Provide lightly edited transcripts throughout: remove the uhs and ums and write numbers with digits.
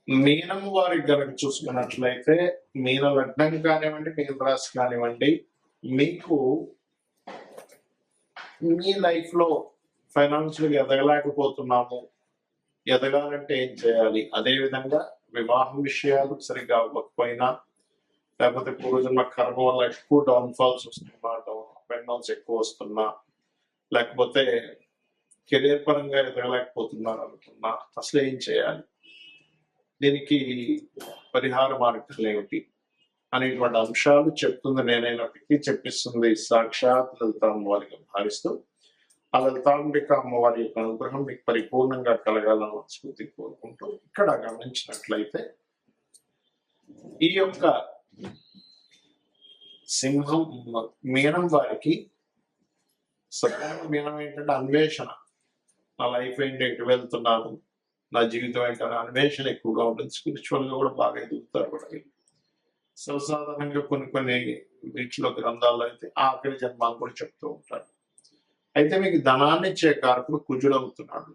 మీనం వారికి గనక చూసుకున్నట్లయితే మీన లగ్నం కానివ్వండి, మీన రాశి కానివ్వండి, మీకు మీ లైఫ్ లో ఫైనాన్షియల్ ఎదగలేకపోతున్నాము, ఎదగాలంటే ఏం చేయాలి, అదే విధంగా వివాహం విషయాలు సరిగ్గా అవ్వకపోయినా, లేకపోతే పూర్వజన్మ కర్మ వల్ల ఎక్కువ డౌన్ ఫాల్స్ వస్తున్నా, అప్ అండ్ డౌన్స్ ఎక్కువ వస్తున్నా, లేకపోతే కెరీర్ పరంగా ఎదగలేకపోతున్నారు అనుకున్నా, అసలు ఏం చేయాలి, దీనికి పరిహార మార్గాలు ఏమిటి అనేటువంటి అంశాలు చెప్తుంది నేనైనప్పటికీ చెప్పిస్తుంది సాక్షాత్ లలిత అమ్మవారిగా భావిస్తూ, ఆ లలితాంబిక అమ్మవారి యొక్క అనుగ్రహం మీకు పరిపూర్ణంగా కలగాలని స్ఫూర్తి కోరుకుంటూ, ఇక్కడ గమనించినట్లయితే ఈ యొక్క సింహం మీనం వారికి సరైన మీనం ఏంటంటే అన్వేషణ. నా లైఫ్ ఏంటి, ఎటు వెళ్తున్నాను, నా జీవితం ఏంటనే అన్వేషణ ఎక్కువగా ఉంటుంది. స్పిరిచువల్ గా కూడా బాగా ఎదుగుతారు కూడా. సర్వసాధారణంగా కొన్ని వీటిలో గ్రంథాల్లో అయితే ఆఖరి జన్మాలు కూడా చెప్తూ ఉంటారు. అయితే మీకు ధనాన్ని ఇచ్చే కారకుడు కుజుడు అవుతున్నాడు.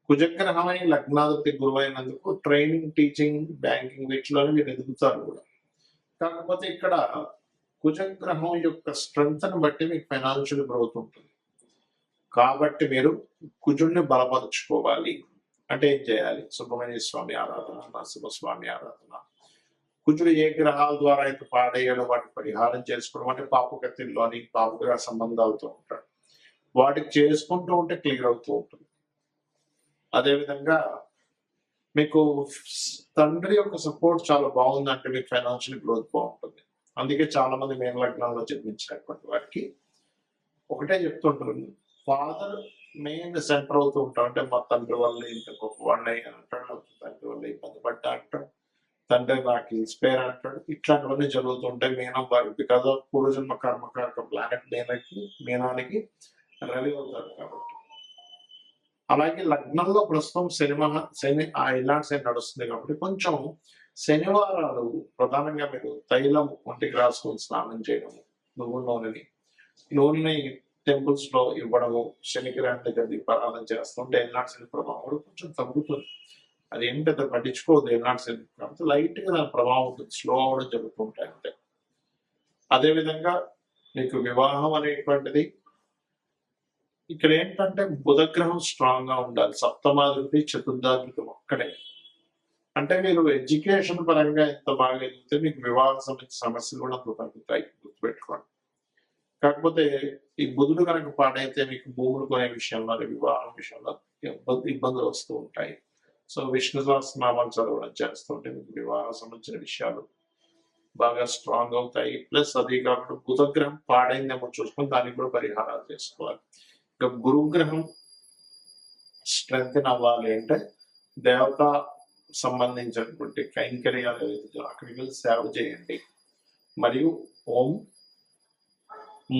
కుజగ్రహమై లగ్నాధిపతి గురువైనందుకు ట్రైనింగ్, టీచింగ్, బ్యాంకింగ్ వీటిలోనే మీరు ఎదుగుతారు కూడా. కాకపోతే ఇక్కడ కుజగ్రహం యొక్క స్ట్రెంగ్త్ ని బట్టి మీకు ఫైనాన్షియల్ గ్రోత్ ఉంటుంది. కాబట్టి మీరు కుజుడిని బలపరుచుకోవాలి. అంటే ఏం చేయాలి? సుబ్రహ్మణ్య స్వామి ఆరాధన, నరసింహస్వామి ఆరాధన. కుజుడు ఏ గ్రహాల ద్వారా అయితే పాడేయడం వాటికి పరిహారం చేసుకోవడం, అంటే పాపగతిలోని పాపగ్రహ సంబంధాలతో ఉంటాడు, వాటికి చేసుకుంటూ ఉంటే క్లియర్ అవుతూ ఉంటుంది. అదేవిధంగా మీకు తండ్రి యొక్క సపోర్ట్ చాలా బాగుందంటే మీకు ఫైనాన్షియల్ గ్రోత్ బాగుంటుంది. అందుకే చాలా మంది మేన లగ్నంలో జన్మించినటువంటి వారికి ఒకటే చెప్తుంటారు, ఫాదర్ మెయిన్ సెంటర్ అవుతూ ఉంటాం. అంటే మా తండ్రి వల్ల ఇంత గొప్పవాడిని అంటాడు, తండ్రి వల్ల ఇబ్బంది పడ్డా అంటాడు, తండ్రి నాకు ఇన్స్పైర్ అంటాడు. ఇట్లాంటివన్నీ జరుగుతుంటాయి మీనం వారికి. బికాస్ ఆఫ్ పూర్వజన్మ కర్మకారక ప్లానెట్ మీనానికి రవి అవుతాడు కాబట్టి. అలాగే లగ్నంలో ప్రస్తుతం శని ఇలాంటి శని నడుస్తుంది కాబట్టి కొంచెం శనివారాలు ప్రధానంగా మీరు తైలం ఒంటికి రాసుకొని స్నానం చేయడము, నూనెని టెంపుల్స్ లో ఇవ్వడము, శనిగ్రహం దగ్గర దీపారాధన చేస్తుంటే ఎల్నాటి శని ప్రభావం కూడా కొంచెం తగ్గుతుంది. అది ఏం పెద్ద పట్టించుకోవద్దు. ఎల్నాటి శని కాబట్టి లైట్ గా దాని ప్రభావం ఉంటుంది, స్లో అవడం జరుగుతుంటాయి అంతే. అదేవిధంగా మీకు వివాహం అనేటువంటిది ఇక్కడ ఏంటంటే బుధగ్రహం స్ట్రాంగ్ గా ఉండాలి. సప్తమాధిపతి చతుర్థాధిపతి ఒక్కడే. అంటే మీరు ఎడ్యుకేషన్ పరంగా ఎంత బాగా ఎదిగితే మీకు వివాహ సమస్యలు కూడా తగ్గుతాయి, గుర్తుపెట్టుకోండి. కాకపోతే ఈ బుధుడు కనుక పాడైతే మీకు భూములు కొనే విషయంలో, వివాహం విషయంలో ఇబ్బందులు వస్తూ ఉంటాయి. సో విష్ణు సహస్రనామాలు చదవడం చేస్తుంటే మీకు వివాహం సంబంధించిన విషయాలు బాగా స్ట్రాంగ్ అవుతాయి. ప్లస్ అది కాకుండా బుధగ్రహం పాడైందేమో చూసుకొని దానికి కూడా పరిహారాలు చేసుకోవాలి. ఇక గురుగ్రహం స్ట్రెంగ్ అవ్వాలి అంటే దేవత సంబంధించినటువంటి కైంకర్యాలు అక్కడికి వెళ్ళి సేవ చేయండి. మరియు ఓం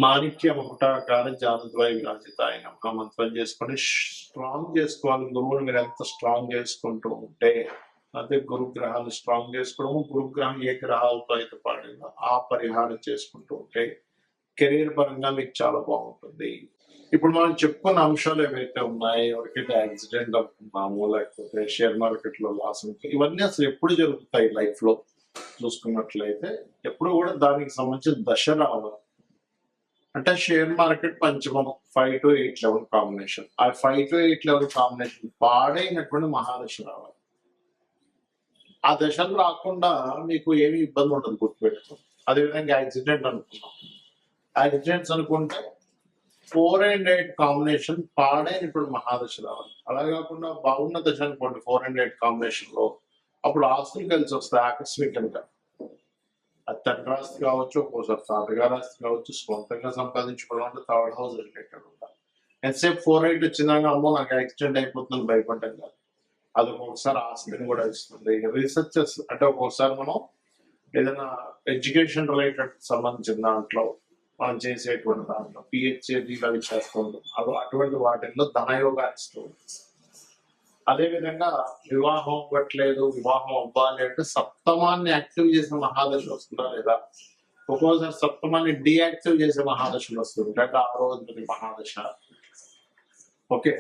మాణిక్య మకుటాకార జానద్వయ విరాజితాయ నమః మంత్రం చేసుకొని స్ట్రాంగ్ చేసుకోవాలి. గురువుని మీరు ఎంత స్ట్రాంగ్ చేసుకుంటూ ఉంటే అదే గురుగ్రహాన్ని స్ట్రాంగ్ చేసుకోవడము, గురుగ్రహం ఏ గ్రహాలతో అయితే పాడిందో ఆ పరిహారం చేసుకుంటూ ఉంటే కెరీర్ పరంగా మీకు చాలా బాగుంటుంది. ఇప్పుడు మనం చెప్పుకున్న అంశాలు ఏవైతే ఉన్నాయో, ఎవరికైతే యాక్సిడెంట్ అనుకున్నాము, లేకపోతే షేర్ మార్కెట్ లో లాస్, ఇవన్నీ అసలు ఎప్పుడు జరుగుతాయి లైఫ్ లో చూసుకున్నట్లయితే, ఎప్పుడు కూడా దానికి సంబంధించిన దశ రావాలి. అంటే షేర్ మార్కెట్ పంచమం 5 to 8 లెవెల్ కాంబినేషన్. ఆ 5 to 8 లెవెల్ కాంబినేషన్ పాడైనటువంటి మహాదశ రావాలి. ఆ దశలు రాకుండా మీకు ఏమి ఇబ్బంది ఉండదు, గుర్తుపెట్టుకోండి. అదేవిధంగా యాక్సిడెంట్ అనుకున్నాం, యాక్సిడెంట్స్ అనుకుంటే 4 and 8 కాంబినేషన్ పాడైనటువంటి మహాదశ రావాలి. అలా కాకుండా బాగున్న దశ అనుకోండి 4 and 8 కాంబినేషన్ లో, అప్పుడు ఆస్తులు కలిసి వస్తాయి ఆకస్మికంగా. అది తండ్రి ఆస్తి కావచ్చు, ఒక్కోసారి తాతగారి ఆస్తి కావచ్చు, సొంతంగా సంపాదించుకోవడం అంటే థర్డ్ హౌస్ రిలేటెడ్ ఉంటారు. ఎంతసేపు 4-8 వచ్చిందాక అమ్మో నాకు యాక్సిడెంట్ అయిపోతుందని భయపడ్డాం కాదు, అది ఒక్కొక్కసారి ఆస్తిని కూడా ఇస్తుంది. రీసెర్చెస్ అంటే ఒక్కొక్కసారి మనం ఏదైనా ఎడ్యుకేషన్ రిలేటెడ్ సంబంధించిన దాంట్లో మనం చేసేటువంటి దాంట్లో పిహెచ్డీలు అవి చేస్తుంటాం, అటువంటి వాటిల్లో ధనయోగాన్ని ఇస్తుంది. అదేవిధంగా వివాహం అవ్వట్లేదు, వివాహం అవ్వాలి అంటే సప్తమాన్ని యాక్టివ్ చేసిన మహాదశలు వస్తుందా లేదా, ఒక్కోసారి సప్తమాన్ని డియాక్టివ్ చేసే మహాదశలు వస్తుంది, అంటే 6వ అధిపతి మహాదశ. ఓకే,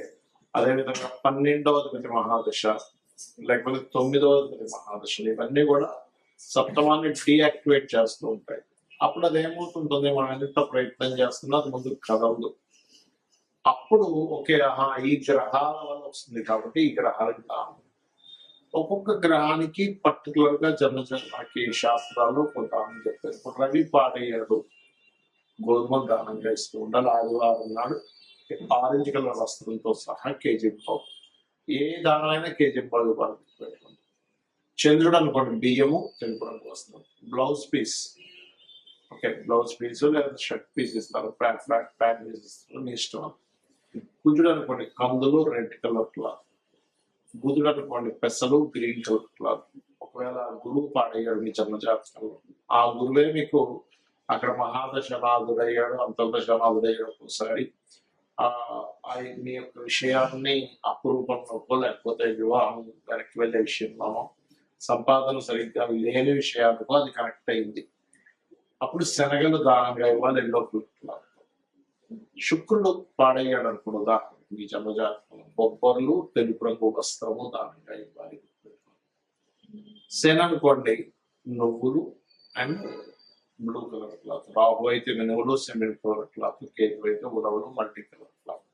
అదేవిధంగా 12వ అధిపతి మహాదశ, లేకపోతే 9వ మహాదశలు, ఇవన్నీ కూడా సప్తమాన్ని డీయాక్టివేట్ చేస్తూ ఉంటాయి. అప్పుడు అది ఏమవుతుంటుంది, మనం ఎంత ప్రయత్నం చేస్తున్నా అది ముందుకు కదలదు. అప్పుడు ఓకే, ఆహా ఈ గ్రహాల వల్ల వస్తుంది కాబట్టి ఈ గ్రహాలకు దానం. ఒక్కొక్క గ్రహానికి పర్టికులర్ గా జన్మకి శాస్త్రాలు కొంత చెప్పారు. ఇప్పుడు రవి పాడయ్యాడు, గోధుమలు దానంగా ఇస్తూ ఉండాలి. ఆదివారం నాడు ఆరెంజ్ కలర్ వస్త్రంతో సహా కేజీ పావు, ఏ దానమైనా కేజీ పావు పెట్టుకోండి. చంద్రుడు అనుకోండి, బియ్యము తెలుపు రంగు వస్త్రం. Blouse piece, okay blouse piece లేదా షర్ట్ పీస్ ఇస్తారు, ప్యాంట్ పీస్ ఇస్తారు, మీ ఇష్టం. కుజుడు అనుకోండి, కందులు రెడ్ కలర్ క్లాత్. బుధుడు అనుకోండి, పెసలు గ్రీన్ కలర్ క్లాత్. ఒకవేళ గురువు పాడయ్యాడు మీ జన్మజాతకంలో, ఆ గురువే మీకు అక్కడ మహాదశనాథుడయ్యాడు, అంతర్దశనాథుడయ్యాడు ఒకసారి మీ యొక్క విషయాన్ని అపురూపంలో, లేకపోతే వివాహం వెనక్కి వెళ్ళే విషయంలోనో, సంపాదన సరిగ్గా లేని విషయాలకు అది కనెక్ట్ అయింది. అప్పుడు శనగలు దానంగా ఇవ్వాలి, ఎల్లో ఫ్రూట్. శుక్రుడు పాడయ్యాడు అనుకున్న ఉదాహరణ మీ జన్మజాతకంలో, బొబ్బర్లు తెలుపు రంగు వస్త్రము దానంగా ఇవ్వాలి. శని అనుకోండి, నువ్వులు and blue colour cloth. Rahu అయితే మినువులు సెమిన్ కలర్ క్లాత్, కేతు అయితే ఉలవలు మల్టీ కలర్ క్లాత్.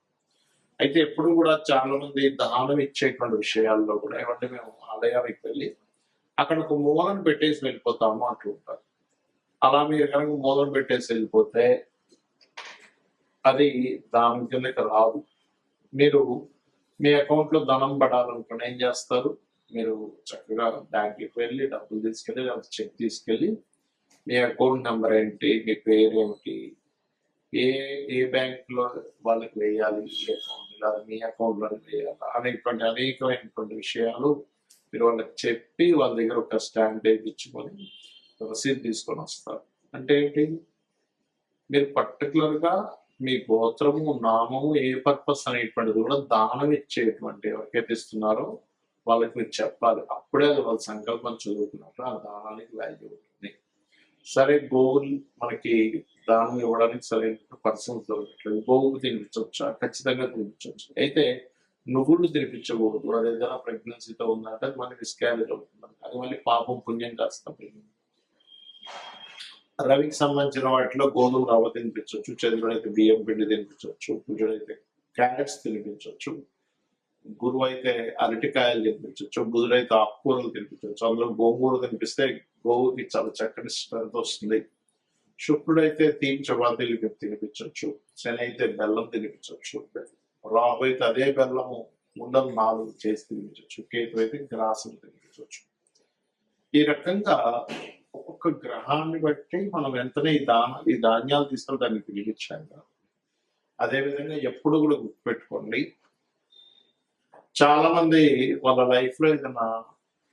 అయితే ఎప్పుడు కూడా చాలా మంది దానం ఇచ్చేటువంటి విషయాల్లో కూడా ఏమంటే మేము ఆలయానికి వెళ్ళి అక్కడ ఒక మూలను పెట్టేసి వెళ్ళిపోతాము అంటూ ఉంటారు. అలా మీరు కనుక మూలను పెట్టేసి వెళ్ళిపోతే అది దాని కిందకి రాదు. మీరు మీ అకౌంట్ లో ధనం పడాలనుకుని ఏం చేస్తారు, మీరు చక్కగా బ్యాంక్కి వెళ్ళి డబ్బులు తీసుకెళ్ళి లేకపోతే చెక్ తీసుకెళ్ళి మీ అకౌంట్ నెంబర్ ఏంటి, మీ పేరు ఏమిటి, ఏ బ్యాంక్ లో వాళ్ళకి వేయాలి, ఈ అకౌంట్ లేదా మీ అకౌంట్ లో వేయాలి అనేటువంటి అనేకమైనటువంటి విషయాలు మీరు వాళ్ళకి చెప్పి వాళ్ళ దగ్గర ఒక స్టాంప్ వేయించుకొని రసీదు తీసుకొని వస్తారు. అంటే ఏంటి, మీరు పర్టికులర్ గా మీ గోత్రము నామము ఏ పర్పస్ అనేటువంటిది కూడా దానం ఇచ్చేటువంటి ఎవరికైతే ఇస్తున్నారో వాళ్ళకి మీరు చెప్పాలి. అప్పుడే అది వాళ్ళ సంకల్పం చదువుతున్నప్పుడు ఆ దానానికి వాల్యూ ఉంటుంది. సరే గోవులు మనకి దానం ఇవ్వడానికి సరైన పర్సన్స్ దొరకట్లేదు, గోవులు తినిపించవచ్చా? ఖచ్చితంగా తినిపించవచ్చు. అయితే నువ్వులు తినిపించకూడదు. అది ఏదైనా ప్రెగ్నెన్సీతో ఉందంటే అది మళ్ళీ మిస్క్యారేజ్ అవుతుంది, అది మళ్ళీ పాపం పుణ్యం కాస్త. రవికి సంబంధించిన వాటిలో గోధుమ రవ్వ తినిపించవచ్చు, చంద్రుడు అయితే బియ్యం పిండి తినిపించవచ్చు, కుజుడు అయితే క్యారెట్స్ తినిపించవచ్చు, గురువు అయితే అరటికాయలు తినిపించవచ్చు, బుధుడైతే ఆకుకూరలు తినిపించవచ్చు. అందులో గోంగూర తినిపిస్తే గోవుకి చాలా చక్కటి స్ట్రెంత్ వస్తుంది. శుక్రుడైతే తీపి చపాతీలు తినిపించవచ్చు, శని అయితే బెల్లం తినిపించవచ్చు, రాహు అయితే అదే బెల్లము ఉండలు 4 చేసి తినిపించవచ్చు, కేతు అయితే గ్రాసులు తినిపించవచ్చు. ఈ రకంగా ఒక్కొక్క గ్రహాన్ని బట్టి మనం వెంటనే ఈ ధాన్యాలు తీసుకొని దాన్ని తినిపించాలి. అదేవిధంగా ఎప్పుడు కూడా గుర్తుపెట్టుకోండి, చాలా మంది వాళ్ళ లైఫ్ లో ఏదైనా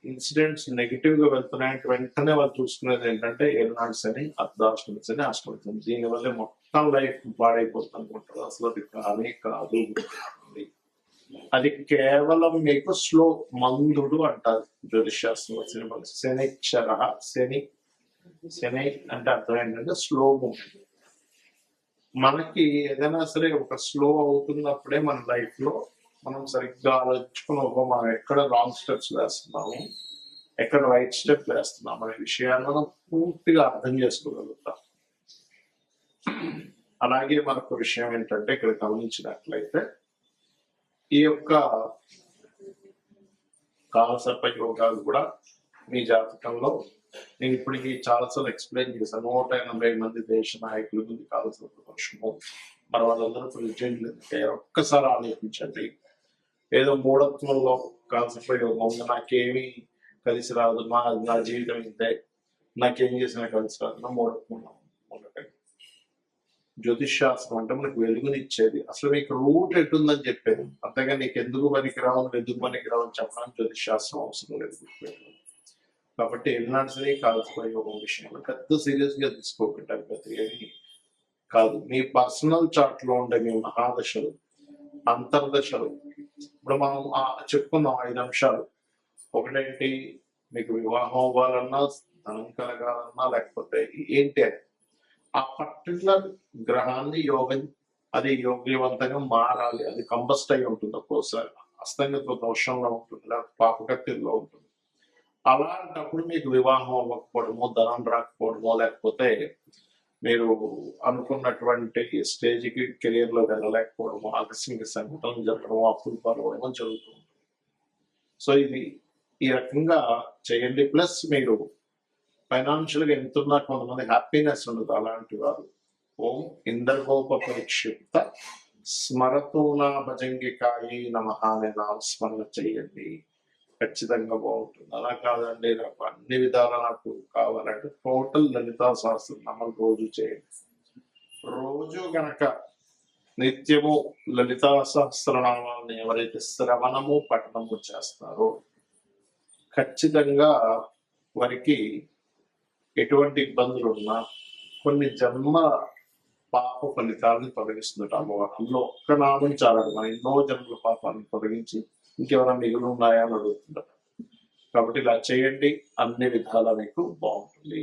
ఇన్సిడెంట్స్ నెగిటివ్ గా వెళ్తున్నాయంటే వెంటనే వాళ్ళు చూసుకునేది ఏంటంటే ఏనాడు శని, అర్ధాష్టమి శని, అష్టమి శని. దీనివల్ల మొత్తం లైఫ్ పాడైపోతుంది అనుకుంటారు. అసలు అది కానీ కాదు. అది కేవలం మీకు స్లో మందుడు అంటారు జ్యోతిశాస్త్రం వచ్చిన శనిక్షర. శని అంటే అర్థం ఏంటంటే స్లో మూమెంట్. మనకి ఏదైనా సరే ఒక స్లో అవుతున్నప్పుడే మన లైఫ్ లో మనం సరిగ్గా ఆలోచించుకుని మనం ఎక్కడ రాంగ్ స్టెప్స్ వేస్తున్నాము, ఎక్కడ రైట్ స్టెప్ వేస్తున్నాం అనే విషయాన్ని మనం పూర్తిగా అర్థం చేసుకోగలుగుతాం. అలాగే మరొక విషయం ఏంటంటే ఇక్కడ గమనించినట్లయితే ఈ యొక్క కాలసర్ప యోగాలు కూడా మీ జాతకంలో నేను ఇప్పటికీ చాలాసార్లు ఎక్స్ప్లెయిన్ చేశాను. 180 మంది దేశ నాయకుల ముందు కాలసర్ప దోషము, మరి వాళ్ళందరూ ప్రెసిడెంట్లు. ఒక్కసారి ఆలోచించండి, ఏదో మూఢత్వంలో కాలసర్ప యోగం ఉంది, నాకేమీ కలిసి రాదు, నా జీవితం ఇంతే, నాకేం చేసినా కలిసి రాదు, మూఢత్వం ఉండకండి. జ్యోతిష్ శాస్త్రం అంటే మనకు వెలుగునిచ్చేది. అసలు మీకు రూట్ ఎటుందని చెప్పేది, అంతగా నీకు ఎందుకు పనికిరావు, ఎందుకు పనికిరావు అని చెప్పడానికి జ్యోతిష్ శాస్త్రం అవసరం లేదు. కాబట్టి ఎన్నాడు సరే కాల్సిపోయే ఒక విషయంలో పెద్ద సీరియస్ గా తీసుకోకుండా ఏమి కాదు. మీ పర్సనల్ చార్ట్ లో ఉండే మీ మహాదశలు, అంతర్దశలు, ఇప్పుడు మనం చెప్పుకుందాం 5 అంశాలు. ఒకటేంటి, మీకు వివాహం అవ్వాలన్నా, ధనం కలగాలన్నా, లేకపోతే ఏంటి అని ఆ పర్టికులర్ గ్రహాన్ని అది యోగ్యవంతంగా మారాలి, అది కంబస్ట్ అయి ఉంటుంది ఒక్కోసారి. అస్తంగత్వ దోషంలో ఉంటుంది, లేకపోతే పాపకత్తిలో ఉంటుంది. అలాంటప్పుడు మీకు వివాహం అవ్వకపోవడమో, ధనం రాకపోవడమో, లేకపోతే మీరు అనుకున్నటువంటి స్టేజ్కి కెరీర్ లో వెళ్ళలేకపోవడమో, ఆకస్మిక సంఘటనలు జరగడమో, అప్పులు పాల్గొనడమో జరుగుతుంది. సో ఇది ఈ రకంగా చేయండి. ప్లస్ మీరు ఫైనాన్షియల్ గా ఎంతున్నా కొంతమంది హ్యాపీనెస్ ఉండదు. అలాంటి వారు ఓం ఇంద్రగోప పరిక్షిప్త స్మరతూనా భజంగికాయి నమః అనే నామస్మరణ చేయండి, ఖచ్చితంగా బాగుంటుంది. అలా కాదండి నాకు అన్ని విధాలా నాకు కావాలంటే టోటల్ లలితా సహస్రనామాలు రోజు చేయండి. రోజు గనక నిత్యము లలితా సహస్రనామాలను ఎవరైతే శ్రవణము పఠనము చేస్తారో ఖచ్చితంగా వారికి ఎటువంటి ఇబ్బందులు ఉన్నా కొన్ని జన్మ పాప ఫలితాలను తొలగిస్తుందట అమ్మవారు. అందులో ఒక్క నామం చాలదు, మన ఎన్నో జన్మల పాపాలను తొలగించి ఇంకెవరైనా మిగులు ఉన్నాయా అని అడుగుతుందట. కాబట్టి ఇలా చేయండి, అన్ని విధాలా మీకు బాగుంటుంది.